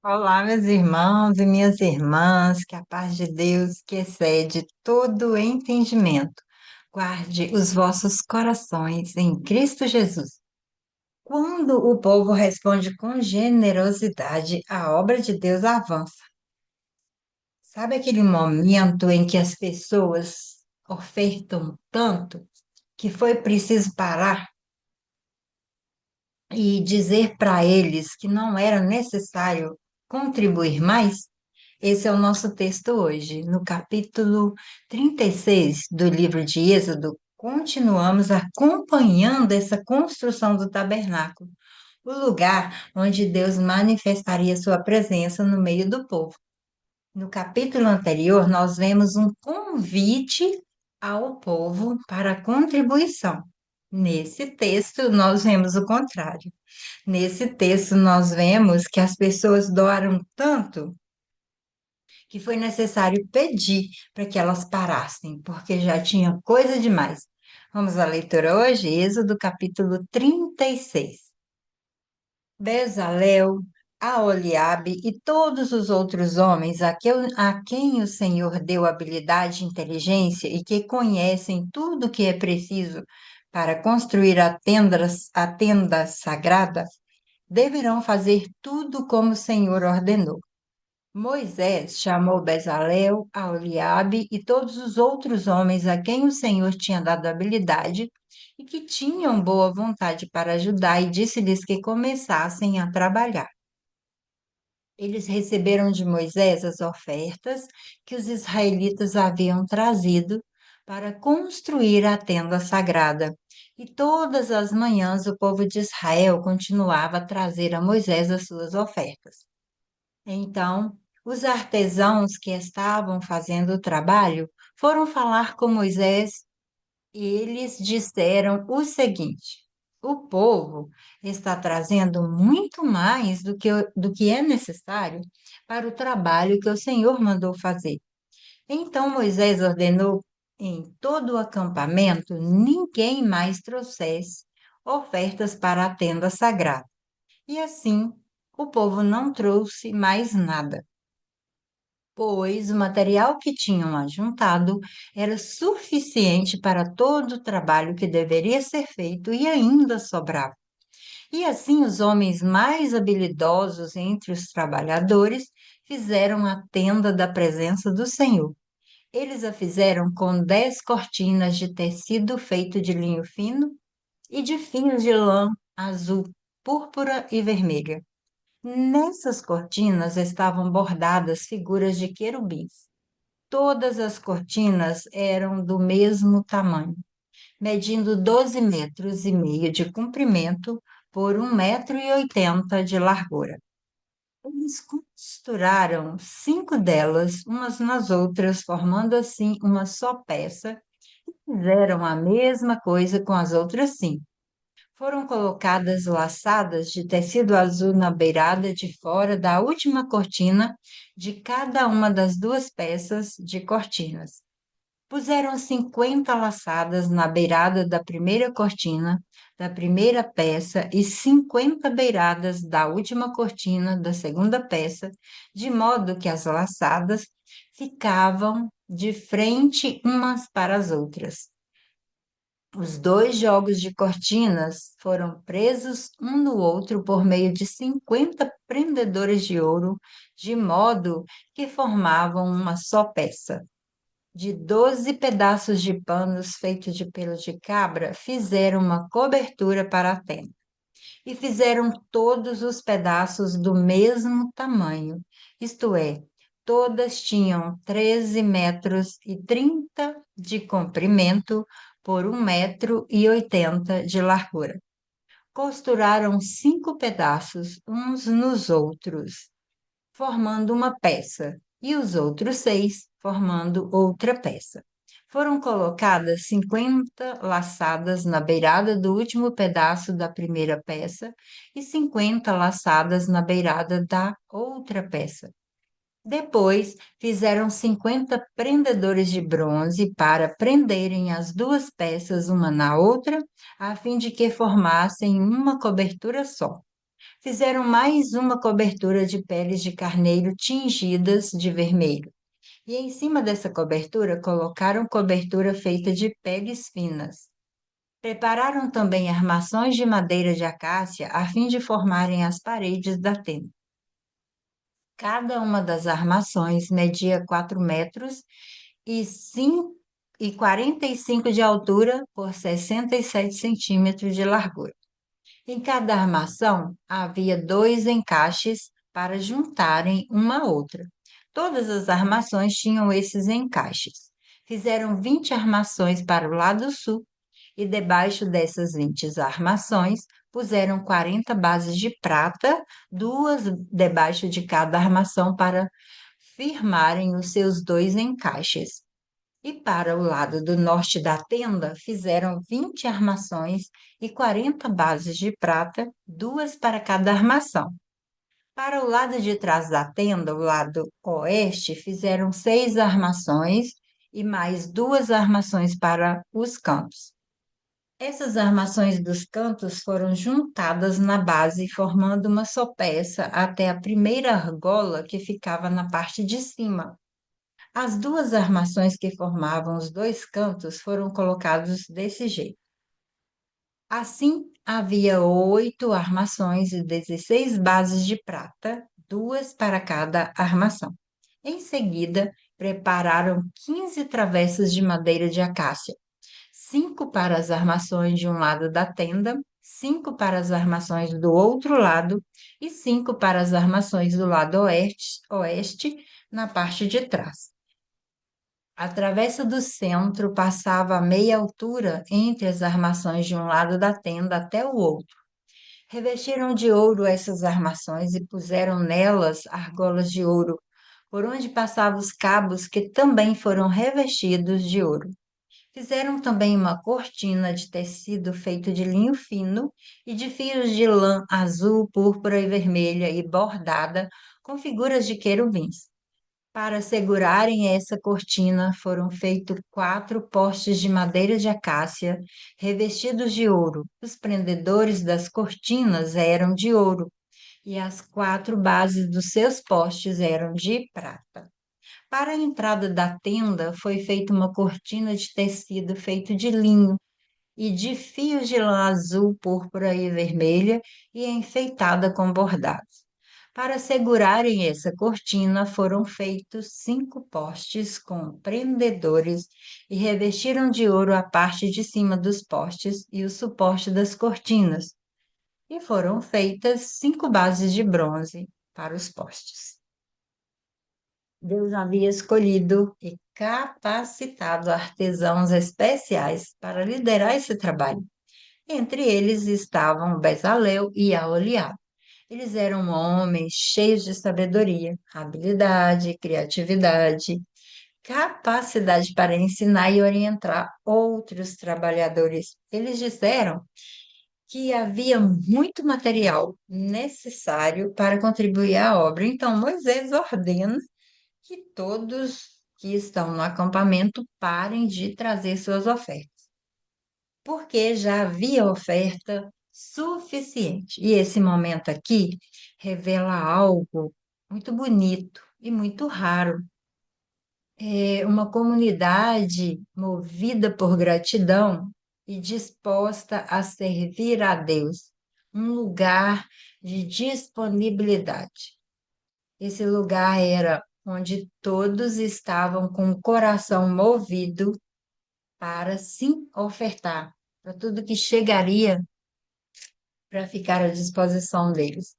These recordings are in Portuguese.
Olá, meus irmãos e minhas irmãs, que a paz de Deus, que excede todo entendimento, guarde os vossos corações em Cristo Jesus. Quando o povo responde com generosidade, a obra de Deus avança. Sabe aquele momento em que as pessoas ofertam tanto que foi preciso parar e dizer para eles que não era necessário contribuir mais? Esse é o nosso texto hoje. No capítulo 36 do livro de Êxodo, continuamos acompanhando essa construção do tabernáculo, o lugar onde Deus manifestaria sua presença no meio do povo. No capítulo anterior, nós vemos um convite ao povo para contribuição. Nesse texto, nós vemos o contrário. Nesse texto, nós vemos que as pessoas doaram tanto que foi necessário pedir para que elas parassem, porque já tinha coisa demais. Vamos à leitura hoje, Êxodo capítulo 36. Bezalel, Aholiabe e todos os outros homens a quem o Senhor deu habilidade e inteligência e que conhecem tudo o que é preciso para construir a tenda sagrada, deverão fazer tudo como o Senhor ordenou. Moisés chamou Bezalel, Aholiabe e todos os outros homens a quem o Senhor tinha dado habilidade e que tinham boa vontade para ajudar, e disse-lhes que começassem a trabalhar. Eles receberam de Moisés as ofertas que os israelitas haviam trazido para construir a tenda sagrada. E todas as manhãs o povo de Israel continuava a trazer a Moisés as suas ofertas. Então, os artesãos que estavam fazendo o trabalho foram falar com Moisés e eles disseram o seguinte: o povo está trazendo muito mais do que é necessário para o trabalho que o Senhor mandou fazer. Então Moisés ordenou em todo o acampamento ninguém mais trouxesse ofertas para a tenda sagrada. E assim, o povo não trouxe mais nada, pois o material que tinham ajuntado era suficiente para todo o trabalho que deveria ser feito e ainda sobrava. E assim os homens mais habilidosos entre os trabalhadores fizeram a tenda da presença do Senhor. Eles a fizeram com 10 cortinas de tecido feito de linho fino e de fios de lã azul, púrpura e vermelha. Nessas cortinas estavam bordadas figuras de querubins. Todas as cortinas eram do mesmo tamanho, medindo 12,5 metros de comprimento por 1,80 metros de largura. Eles costuraram 5 delas umas nas outras, formando assim uma só peça, e fizeram a mesma coisa com as outras 5. Foram colocadas laçadas de tecido azul na beirada de fora da última cortina de cada uma das duas peças de cortinas. Puseram 50 laçadas na beirada da primeira cortina, da primeira peça, e 50 beiradas da última cortina da segunda peça, de modo que as laçadas ficavam de frente umas para as outras. Os dois jogos de cortinas foram presos um no outro por meio de 50 prendedores de ouro, de modo que formavam uma só peça. De 12 pedaços de panos feitos de pelo de cabra, fizeram uma cobertura para a tenda. E fizeram todos os pedaços do mesmo tamanho, isto é, todas tinham 13,30 metros de comprimento por 1,80 metros de largura. Costuraram 5 pedaços uns nos outros, formando uma peça, e os outros 6 formando outra peça. Foram colocadas 50 laçadas na beirada do último pedaço da primeira peça e 50 laçadas na beirada da outra peça. Depois, fizeram 50 prendedores de bronze para prenderem as duas peças uma na outra, a fim de que formassem uma cobertura só. Fizeram mais uma cobertura de peles de carneiro tingidas de vermelho. E em cima dessa cobertura colocaram cobertura feita de peles finas. Prepararam também armações de madeira de acácia a fim de formarem as paredes da tenda. Cada uma das armações media 4 metros e 45 de altura por 67 centímetros de largura. Em cada armação havia dois encaixes para juntarem uma à outra. Todas as armações tinham esses encaixes. Fizeram 20 armações para o lado sul e debaixo dessas 20 armações puseram 40 bases de prata, duas debaixo de cada armação para firmarem os seus dois encaixes. E para o lado do norte da tenda, fizeram 20 armações e 40 bases de prata, duas para cada armação. Para o lado de trás da tenda, o lado oeste, fizeram 6 armações e mais duas armações para os cantos. Essas armações dos cantos foram juntadas na base, formando uma só peça até a primeira argola que ficava na parte de cima. As duas armações que formavam os dois cantos foram colocados desse jeito. Assim, havia 8 armações e 16 bases de prata, duas para cada armação. Em seguida, prepararam 15 travessas de madeira de acácia, 5 para as armações de um lado da tenda, 5 para as armações do outro lado e 5 para as armações do lado oeste na parte de trás. A travessa do centro passava a meia altura entre as armações de um lado da tenda até o outro. Revestiram de ouro essas armações e puseram nelas argolas de ouro, por onde passavam os cabos que também foram revestidos de ouro. Fizeram também uma cortina de tecido feito de linho fino e de fios de lã azul, púrpura e vermelha e bordada com figuras de querubins. Para segurarem essa cortina, foram feitos 4 postes de madeira de acácia, revestidos de ouro. Os prendedores das cortinas eram de ouro, e as 4 bases dos seus postes eram de prata. Para a entrada da tenda, foi feita uma cortina de tecido feito de linho e de fios de lã azul, púrpura e vermelha, e enfeitada com bordados. Para segurarem essa cortina, foram feitos 5 postes com prendedores e revestiram de ouro a parte de cima dos postes e o suporte das cortinas. E foram feitas 5 bases de bronze para os postes. Deus havia escolhido e capacitado artesãos especiais para liderar esse trabalho. Entre eles estavam Bezalel e Aholiab. Eles eram homens cheios de sabedoria, habilidade, criatividade, capacidade para ensinar e orientar outros trabalhadores. Eles disseram que havia muito material necessário para contribuir à obra. Então, Moisés ordena que todos que estão no acampamento parem de trazer suas ofertas, porque já havia oferta suficiente. E esse momento aqui revela algo muito bonito e muito raro. É uma comunidade movida por gratidão e disposta a servir a Deus, um lugar de disponibilidade. Esse lugar era onde todos estavam com o coração movido para sim ofertar para tudo que chegaria para ficar à disposição deles.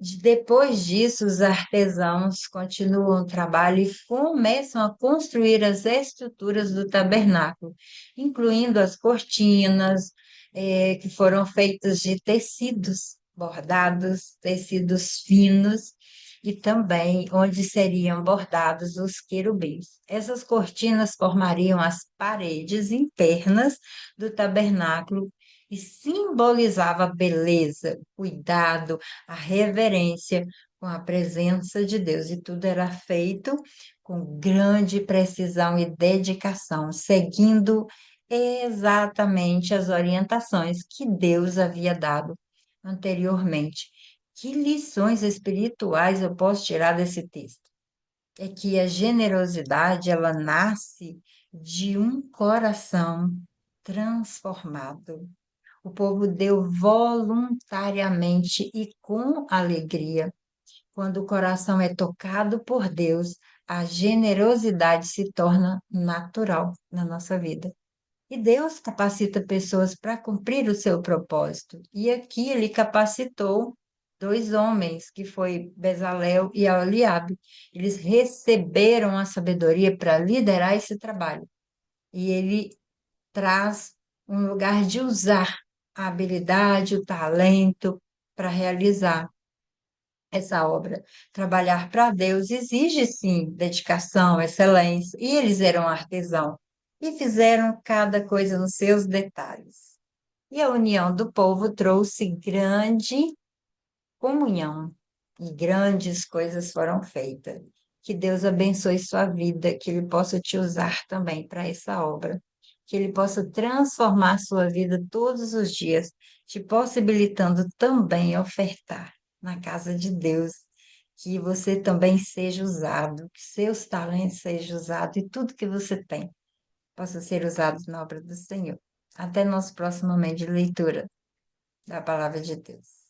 Depois disso, os artesãos continuam o trabalho e começam a construir as estruturas do tabernáculo, incluindo as cortinas, que foram feitas de tecidos bordados, tecidos finos, e também onde seriam bordados os querubins. Essas cortinas formariam as paredes internas do tabernáculo e simbolizava a beleza, o cuidado, a reverência com a presença de Deus. E tudo era feito com grande precisão e dedicação, seguindo exatamente as orientações que Deus havia dado anteriormente. Que lições espirituais eu posso tirar desse texto? É que a generosidade, ela nasce de um coração transformado. O povo deu voluntariamente e com alegria. Quando o coração é tocado por Deus, a generosidade se torna natural na nossa vida. E Deus capacita pessoas para cumprir o seu propósito. E aqui ele capacitou dois homens, que foi Bezalel e Eliabe. Eles receberam a sabedoria para liderar esse trabalho. E ele traz um lugar de usar a habilidade, o talento para realizar essa obra. Trabalhar para Deus exige, sim, dedicação, excelência. E eles eram artesãos e fizeram cada coisa nos seus detalhes. E a união do povo trouxe grande comunhão e grandes coisas foram feitas. Que Deus abençoe sua vida, que Ele possa te usar também para essa obra, que Ele possa transformar sua vida todos os dias, te possibilitando também ofertar na casa de Deus, que você também seja usado, que seus talentos sejam usados e tudo que você tem possa ser usado na obra do Senhor. Até nosso próximo momento de leitura da palavra de Deus.